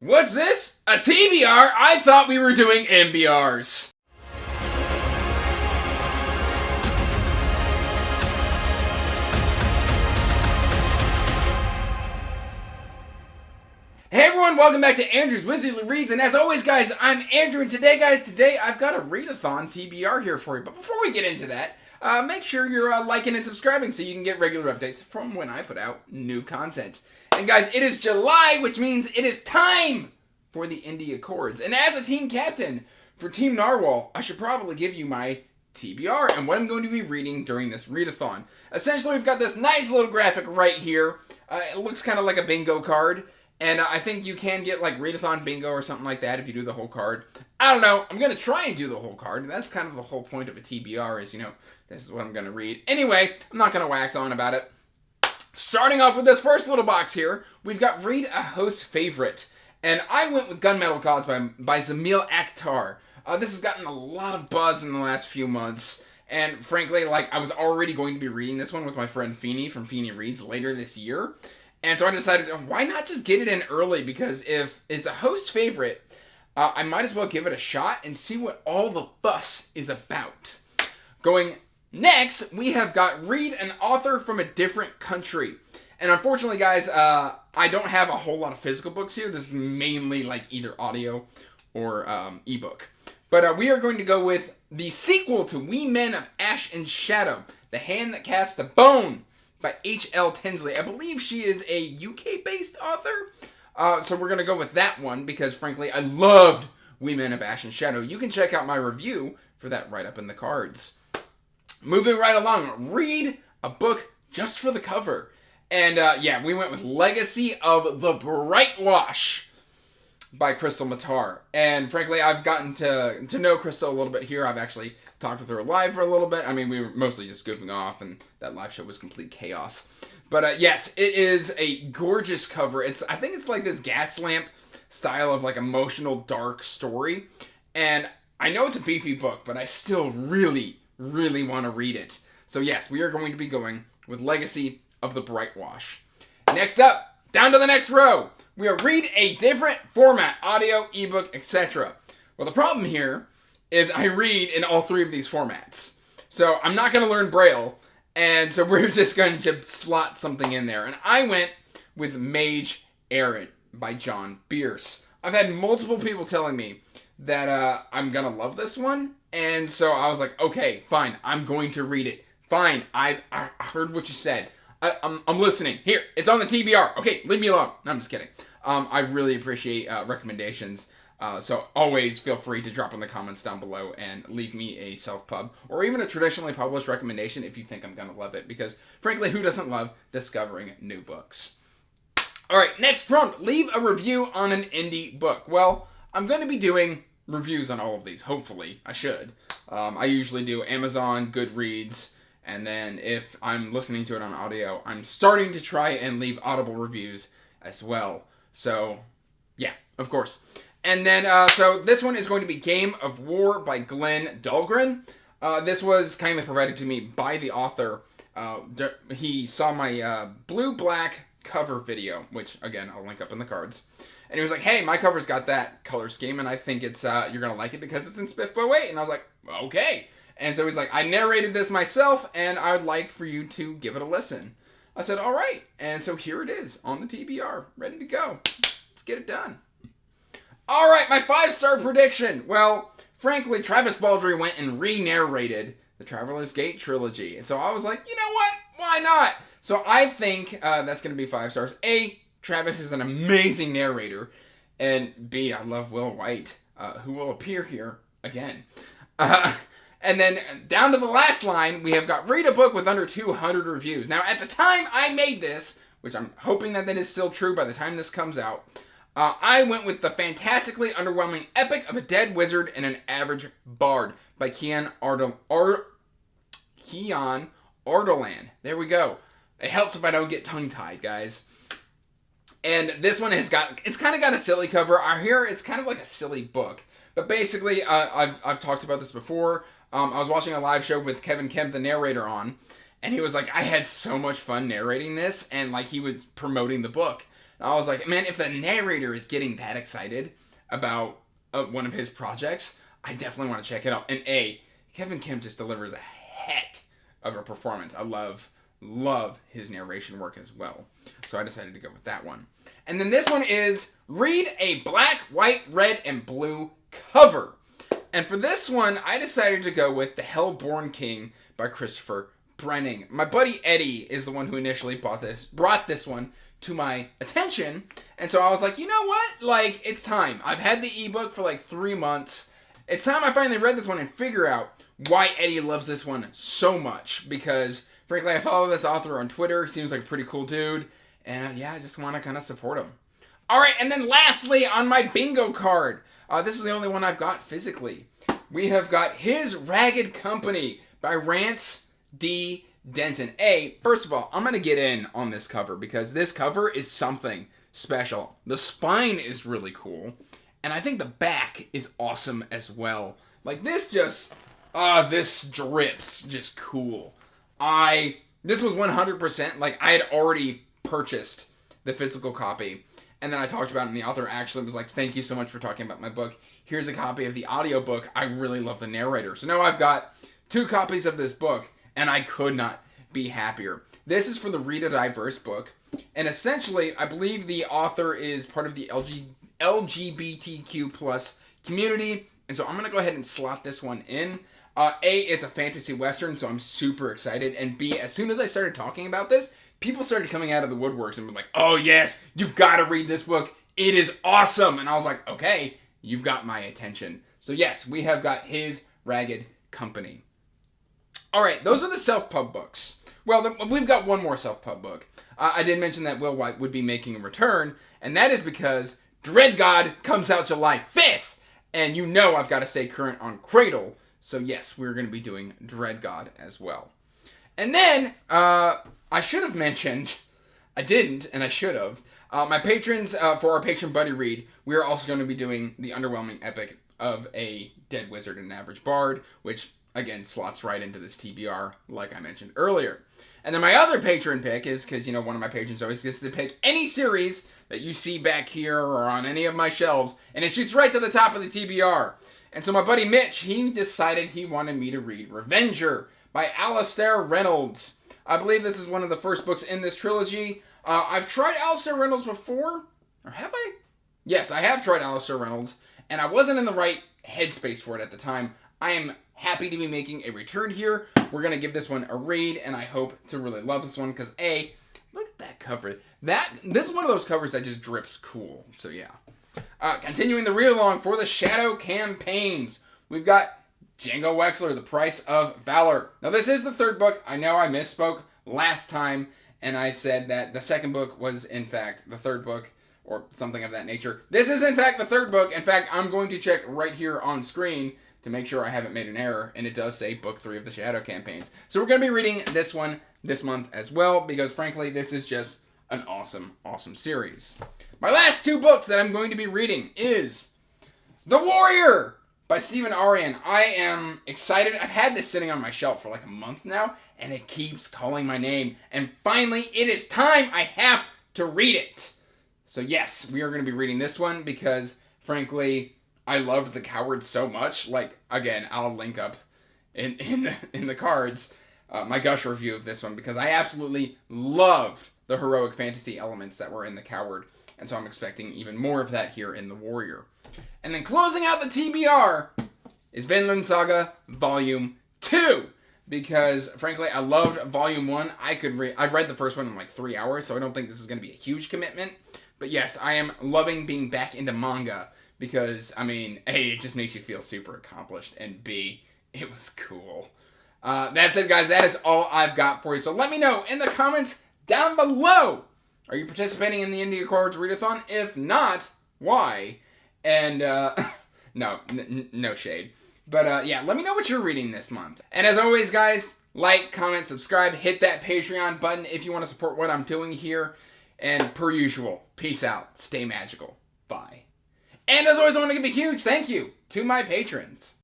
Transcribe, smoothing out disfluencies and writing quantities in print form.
What's this? A TBR? I thought we were doing MBRs. Hey everyone, welcome back to Andrew's Wizardly Reads, and as always guys, I'm Andrew, and today I've got a Readathon TBR here for you. But before we get into that, make sure you're liking and subscribing so you can get regular updates from when I put out new content. And guys, it is July, which means it is time for the Indie Accords. And as a team captain for Team NARWHAL, I should probably give you my TBR and what I'm going to be reading during this readathon. Essentially, we've got this nice little graphic right here. It looks kind of like a bingo card. And I think you can get like readathon bingo or something like that if you do the whole card. I don't know. I'm going to try and do the whole card. That's kind of the whole point of a TBR is, this is what I'm going to read. Anyway, I'm not going to wax on about it. Starting off with this first little box here, we've got Read a Host Favorite. And I went with Gunmetal Gods by Zamil Akhtar. This has gotten a lot of buzz in the last few months. And frankly, I was already going to be reading this one with my friend Feeney from Feeney Reads later this year. And so I decided, why not just get it in early? Because if it's a host favorite, I might as well give it a shot and see what all the fuss is about. Going next, we have got Read an Author from a Different Country. And unfortunately, guys, I don't have a whole lot of physical books here. This is mainly either audio or ebook. But we are going to go with the sequel to We Men of Ash and Shadow, The Hand That Casts the Bone by H.L. Tinsley. I believe she is a UK-based author. So we're going to go with that one because, frankly, I loved We Men of Ash and Shadow. You can check out my review for that right up in the cards. Moving right along, read a book just for the cover. And we went with Legacy of the Brightwash by Crystal Matar. And frankly, I've gotten to know Crystal a little bit here. I've actually talked with her live for a little bit. I mean, we were mostly just goofing off, and that live show was complete chaos. But yes, it is a gorgeous cover. I think it's like this gas lamp style of emotional dark story. And I know it's a beefy book, but I still really, really want to read it. So yes, we are going to be going with Legacy of the Brightwash. Next up, down to the next row, we'll read a different format, audio, ebook, etc. Well, the problem here is I read in all three of these formats. So I'm not going to learn Braille, and so we're just going to slot something in there. And I went with Mage Errant by John Bierce. I've had multiple people telling me that I'm going to love this one, and so I was like, okay, fine, I'm going to read it. Fine, I heard what you said. I'm listening. Here, it's on the TBR. Okay, leave me alone. No, I'm just kidding. I really appreciate recommendations. So always feel free to drop in the comments down below and leave me a self-pub or even a traditionally published recommendation if you think I'm going to love it. Because, frankly, who doesn't love discovering new books? All right, next prompt. Leave a review on an indie book. Well, I'm going to be doing reviews on all of these. Hopefully. I should. I usually do Amazon, Goodreads, and then if I'm listening to it on audio, I'm starting to try and leave Audible reviews as well. So, yeah, of course. And then, so this one is going to be Game of War by Glenn Dahlgren. This was kindly provided to me by the author. He saw my blue-black cover video, which, again, I'll link up in the cards. And he was like, hey, my cover's got that color scheme, and I think it's you're going to like it because it's in Spiffbo 8. And I was like, okay. And so he's like, I narrated this myself, and I would like for you to give it a listen. I said, all right. And so here it is on the TBR, ready to go. Let's get it done. All right, my 5-star prediction. Well, frankly, Travis Baldree went and re-narrated the Traveler's Gate trilogy. So I was like, you know what? Why not? So I think that's going to be 5 stars. A, Travis is an amazing narrator. And B, I love Will White, who will appear here again. And then down to the last line, we have got read a book with under 200 reviews. Now, at the time I made this, which I'm hoping that is still true by the time this comes out, I went with the fantastically underwhelming epic of a dead wizard and an average bard by Keon Ardolan. There we go. It helps if I don't get tongue-tied, guys. And this one it's kind of got a silly cover. I hear it's kind of like a silly book. But basically, I've talked about this before. I was watching a live show with Kevin Kemp, the narrator, on, and he was like, I had so much fun narrating this, and he was promoting the book. I was like, man, if the narrator is getting that excited about one of his projects, I definitely want to check it out. And Kevin Kim just delivers a heck of a performance. I love his narration work as well. So I decided to go with that one. And then this one is Read a Black, White, Red, and Blue Cover. And for this one, I decided to go with The Hellborn King by Christopher Brenning. My buddy Eddie is the one who initially brought this one to my attention. And so I was like, you know what? Like, it's time. I've had the ebook for like 3 months. It's time I finally read this one and figure out why Eddie loves this one so much. Because, frankly, I follow this author on Twitter. He seems like a pretty cool dude. And, yeah, I just want to kind of support him. All right, and then lastly, on my bingo card, this is the only one I've got physically. We have got His Ragged Company by Rance D. Denton. First of all, I'm going to get in on this cover because this cover is something special. The spine is really cool, and I think the back is awesome as well. Like, this just, this drips just cool. This was 100%, like, I had already purchased the physical copy, and then I talked about it, and the author actually was like, thank you so much for talking about my book. Here's a copy of the audiobook. I really love the narrator. So now I've got 2 copies of this book, and I could not be happier. This is for the Read a Diverse book, and essentially, I believe the author is part of the LGBTQ plus community, and so I'm going to go ahead and slot this one in. It's a fantasy western, so I'm super excited, and B, as soon as I started talking about this, people started coming out of the woodworks and were like, oh yes, you've got to read this book. It is awesome. And I was like, okay, you've got my attention. So yes, we have got His Ragged Company. All right, those are the self-pub books. Well, we've got one more self-pub book. I did mention that Will White would be making a return, and that is because Dread God comes out July 5th. And you know I've got to stay current on Cradle. So yes, we're going to be doing Dread God as well. And then, I should have mentioned, I didn't, and I should have, my patrons, for our patron buddy read, we are also going to be doing the underwhelming epic of a dead wizard and an average bard, which, again, slots right into this TBR, like I mentioned earlier. And then my other patron pick is, because, you know, one of my patrons always gets to pick any series that you see back here or on any of my shelves, and it shoots right to the top of the TBR. And so my buddy Mitch, he decided he wanted me to read Revenger by Alastair Reynolds. I believe this is one of the first books in this trilogy. I've tried Alastair Reynolds before. Or have I? Yes, I have tried Alastair Reynolds, and I wasn't in the right headspace for it at the time. I am happy to be making a return here. We're going to give this one a read, and I hope to really love this one, because look at that cover. This is one of those covers that just drips cool, so yeah. Continuing the read-along for the Shadow campaigns, we've got Django Wexler, The Price of Valor. Now, this is the 3rd book. I know I misspoke last time, and I said that the 2nd book was, in fact, the 3rd book, or something of that nature. This is, in fact, the 3rd book. In fact, I'm going to check right here on screen to make sure I haven't made an error, and it does say Book 3 of the Shadow campaigns. So we're going to be reading this one this month as well, because, frankly, this is just an awesome, awesome series. My last 2 books that I'm going to be reading is The Warrior by Stephen Arian. I am excited. I've had this sitting on my shelf for like a month now, and it keeps calling my name. And finally, it is time. I have to read it. So yes, we are going to be reading this one because, frankly, I loved The Coward so much. Like, again, I'll link up in the cards my gush review of this one because I absolutely loved the heroic fantasy elements that were in The Coward. And so I'm expecting even more of that here in The Warrior. And then closing out the TBR is Vinland Saga Volume 2. Because, frankly, I loved Volume 1. I've read the first one in like 3 hours, so I don't think this is going to be a huge commitment. But yes, I am loving being back into manga. Because, I mean, A, it just makes you feel super accomplished. And B, it was cool. That's it, guys. That is all I've got for you. So let me know in the comments down below. Are you participating in the Indie Accords Readathon? If not, why? And, no shade. But, yeah, let me know what you're reading this month. And as always, guys, like, comment, subscribe, hit that Patreon button if you want to support what I'm doing here. And per usual, peace out, stay magical, bye. And as always, I want to give a huge thank you to my patrons.